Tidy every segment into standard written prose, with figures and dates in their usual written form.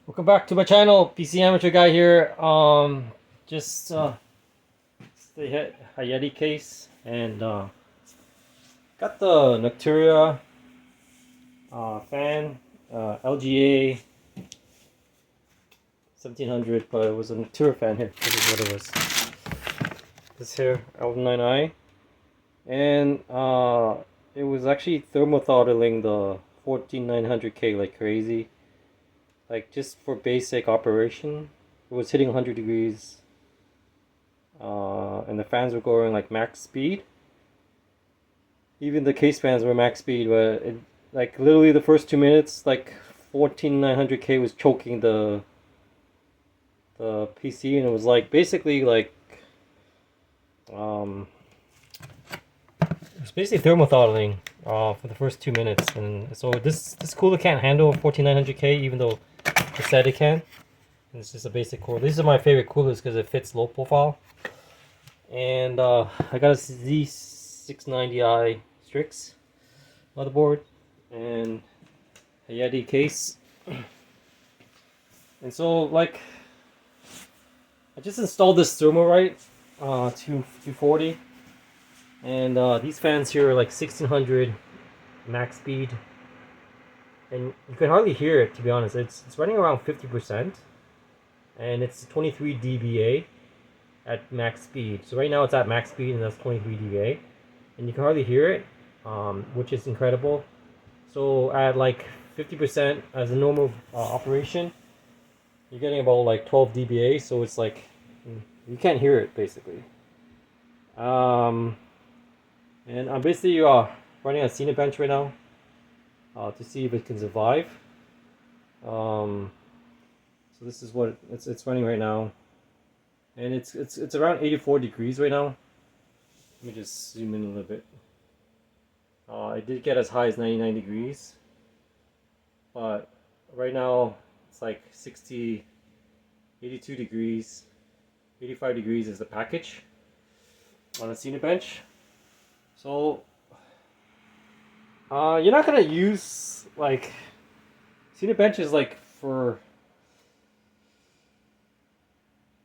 Welcome back to my channel, PC Amateur Guy here. Just it's the Hyte case, and got the Noctua fan, LGA 1700, but it was a Noctua fan here. This is what it was. This here L9i, and it was actually thermal throttling the 14900K like crazy. Like just for basic operation, it was hitting 100 degrees, and the fans were going like max speed. Even the case fans were max speed, but it, like literally the first 2 minutes, like 14900K was choking the PC, and it was like basically like it was basically thermal throttling for the first 2 minutes, and so this cooler can't handle 14900K, even though it said it can. And it's just a basic cooler. These are my favorite coolers because it fits low profile. And I got a Z690i Strix motherboard and a Yeti case. And so like I just installed this Thermalright 240, and these fans here are like 1600 max speed, and you can hardly hear it, to be honest. It's running around 50%, and it's 23 dBA at max speed. So right now it's at max speed, and that's 23 dBA, and you can hardly hear it, which is incredible. So at like 50% as a normal operation, you're getting about like 12 dBA. So it's like you can't hear it basically. And I'm basically running a Cinebench right now to see if it can survive. So this is what it's running right now, and it's around 84 degrees right now. Let me just zoom in a little bit. It did get as high as 99 degrees, but right now it's like 60, 82 degrees, 85 degrees is the package on a Cinebench. So you're not gonna use like Cinebench is like for,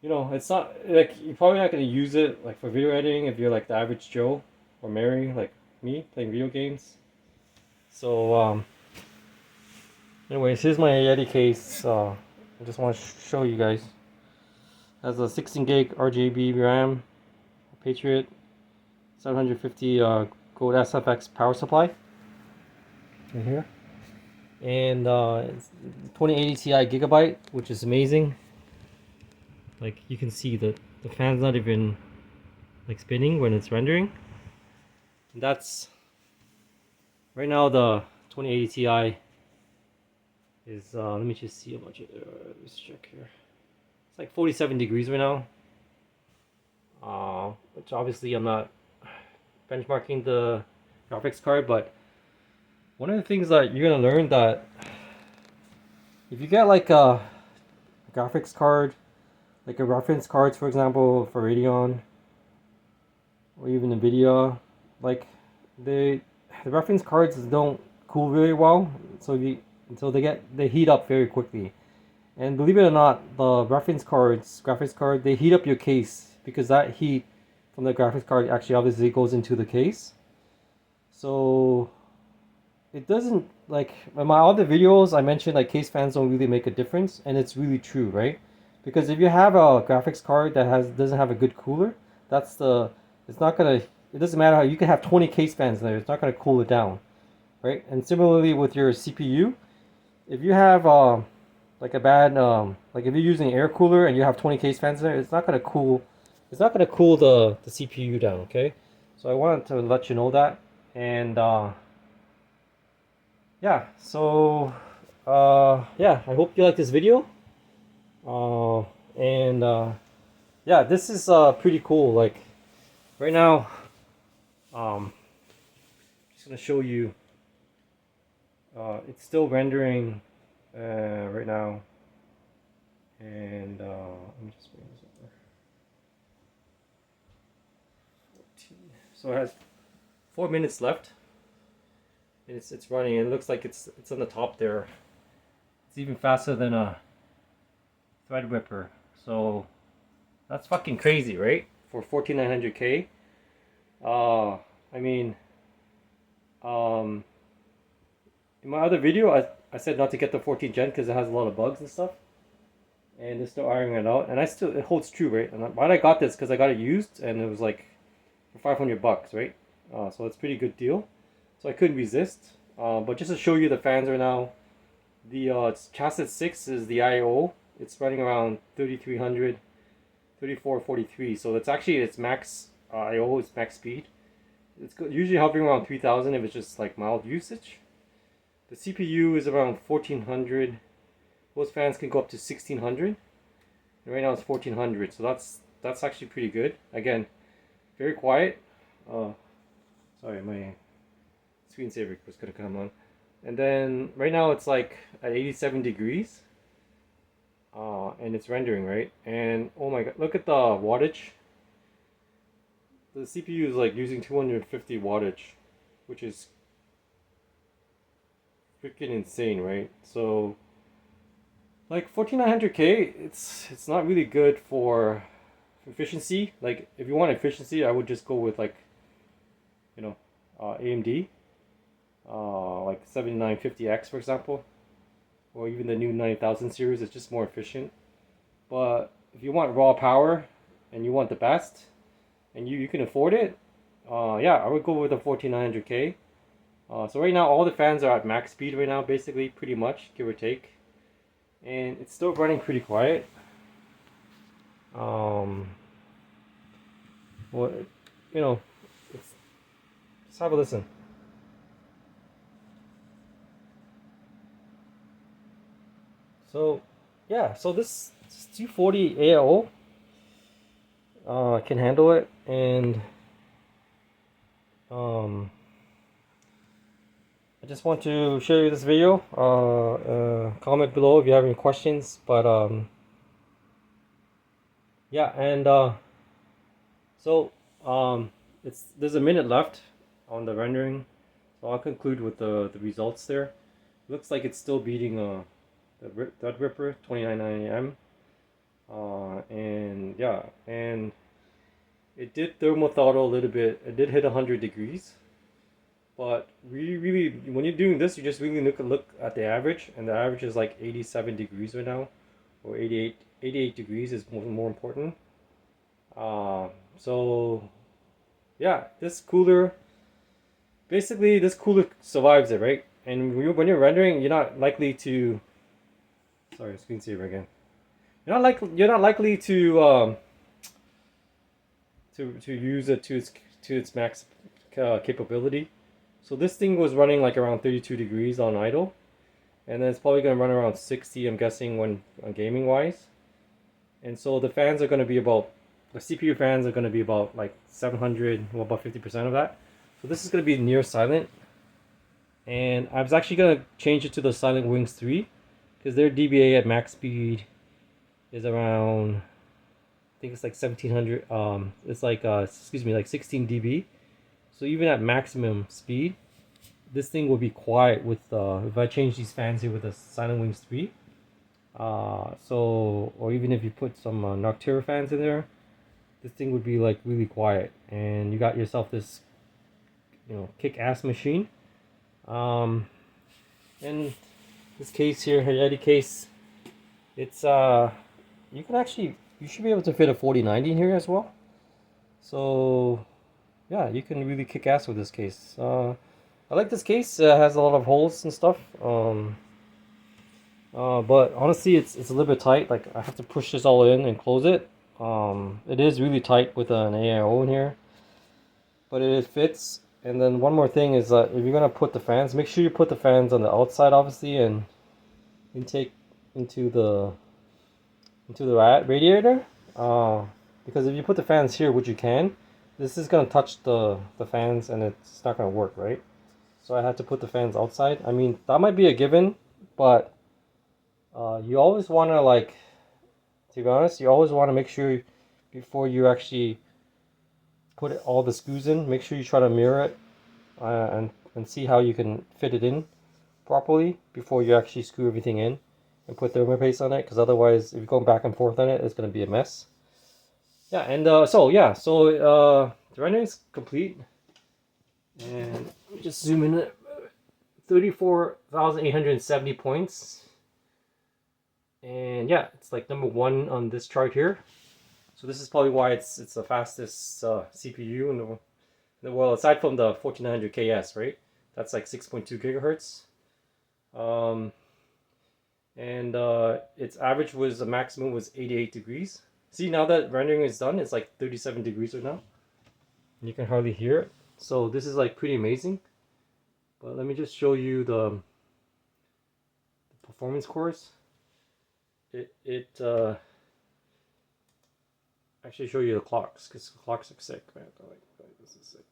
you know, it's not like you're probably not gonna use it like for video editing if you're like the average Joe or Mary like me playing video games. So anyways, here's my Yeti case. I just want to show you guys. It has a 16 gig RGB RAM, Patriot 750 Gold SFX power supply in here, and it's 2080 Ti Gigabyte, which is amazing. Like you can see that the fan's not even like spinning when it's rendering. And that's right now the 2080 Ti is let me just see how much it let's check here. It's like 47 degrees right now. Which obviously I'm not benchmarking the graphics card, but one of the things that you're gonna learn that if you get like a graphics card, like a reference cards, for example, for Radeon or even Nvidia, like the reference cards don't cool very well, so they heat up very quickly. And believe it or not, the reference cards, graphics card, they heat up your case because that heat from the graphics card actually obviously goes into the case. So it doesn't, like in my other videos I mentioned like case fans don't really make a difference, and it's really true, right? Because if you have a graphics card that doesn't have a good cooler, it's not gonna, it doesn't matter how you can have 20 case fans there, it's not gonna cool it down, right? And similarly with your CPU, if you have like a bad like if you're using air cooler and you have 20 case fans there, it's not gonna cool the CPU down, okay? So I wanted to let you know that. And yeah, so yeah, I hope you like this video. And yeah, this is pretty cool. Like right now, just gonna show you. It's still rendering right now, and let me just bring this over. 14. So it has 4 minutes left, and it's running. It looks like it's on the top there. It's even faster than a Threadripper. So that's fucking crazy, right? For 14900K. I mean, um, in my other video, I said not to get the 14th gen because it has a lot of bugs and stuff. And they're still ironing it out. And it holds true, right? And why I got this, because I got it used and it was like for 500 bucks, right? So it's a pretty good deal. So I couldn't resist. But just to show you the fans right now, the chassis 6 is the IO. It's running around 3300, 3443. So it's actually its max IO, its max speed. It's usually hovering around 3000 if it's just like mild usage. The CPU is around 1400. Most fans can go up to 1600. And right now it's 1400, so that's actually pretty good. Again, very quiet. Sorry, my screensaver was gonna come on. And then right now it's like at 87 degrees. And it's rendering, right? And oh my god, look at the wattage. The CPU is like using 250 wattage, which is freaking insane, right? So like 14900K, it's not really good for efficiency. Like if you want efficiency, I would just go with like, you know, AMD, like 7950X for example, or even the new 9000 series. It's just more efficient. But if you want raw power and you want the best, and you can afford it, yeah, I would go with the 14900K. So right now all the fans are at max speed right now, basically, pretty much, give or take. And it's still running pretty quiet. Well, you know, just have a listen. So, yeah, so this 240 AIO can handle it, and I just want to show you this video. Comment below if you have any questions. But yeah, and so there's a minute left on the rendering, so I'll conclude with the results there. Looks like it's still beating the Threadripper 2990M. And yeah, and it did thermal throttle a little bit. It did hit 100 degrees. But really, when you're doing this, you just really look at the average, and the average is like 87 degrees right now, or 88 degrees is more important. So yeah, this cooler survives it, right? And when you're rendering, you're not likely to, sorry, screensaver again. You're not likely to use it to its max capability. So this thing was running like around 32 degrees on idle, and then it's probably going to run around 60, I'm guessing, when gaming wise. And so the fans are going to be about, the CPU fans are going to be about like 700, well, about 50% of that. So this is going to be near silent, and I was actually going to change it to the Silent Wings 3, because their DBA at max speed is around, I think it's like 1700. It's like like 16 dB. So even at maximum speed, this thing will be quiet with if I change these fans here with the Silent Wings 3. Or even if you put some Noctua fans in there, this thing would be like really quiet, and you got yourself this, kick-ass machine. And this case here, Hyte case, it's you should be able to fit a 4090 in here as well. So yeah, you can really kick ass with this case. I like this case. It has a lot of holes and stuff. But honestly, it's a little bit tight. Like I have to push this all in and close it. It is really tight with an AIO in here, but it fits. And then one more thing is that if you're gonna put the fans, make sure you put the fans on the outside, obviously, and intake into the radiator. Because if you put the fans here, which you can, this is gonna touch the fans, and it's not gonna work, right? So I had to put the fans outside. I mean, that might be a given, but you always want to, like, to be honest, you always want to make sure before you actually put all the screws in, make sure you try to mirror it and see how you can fit it in properly before you actually screw everything in. and put thermal paste on it, because otherwise, if you're going back and forth on it, it's going to be a mess. Yeah, and so the rendering is complete, and let me just zoom in. 34,870 points, and yeah, it's like #1 on this chart here. So this is probably why it's the fastest CPU in the world, aside from the 1400 KS, right? That's like 6.2 gigahertz. And its average was, the maximum was 88 degrees. See, now that rendering is done, it's like 37 degrees right now. And you can hardly hear it. So this is like pretty amazing. But let me just show you the performance cores. Actually show you the clocks, because the clocks are sick, man. This is sick.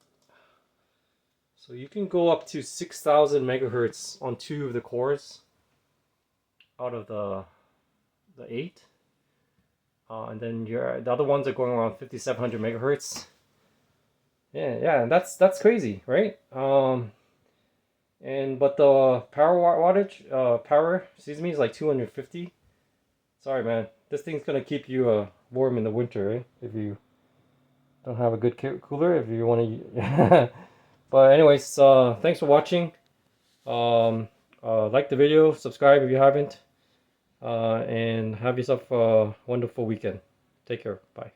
So you can go up to 6,000 megahertz on 2 of the cores out of the 8. And then the other ones are going around 5,700 megahertz. Yeah, that's crazy, right? But the power is like 250. Sorry, man. This thing's gonna keep you warm in the winter, right? If you don't have a good cooler, if you want to. But anyways, thanks for watching. Like the video, subscribe if you haven't, and have yourself a wonderful weekend. Take care. Bye.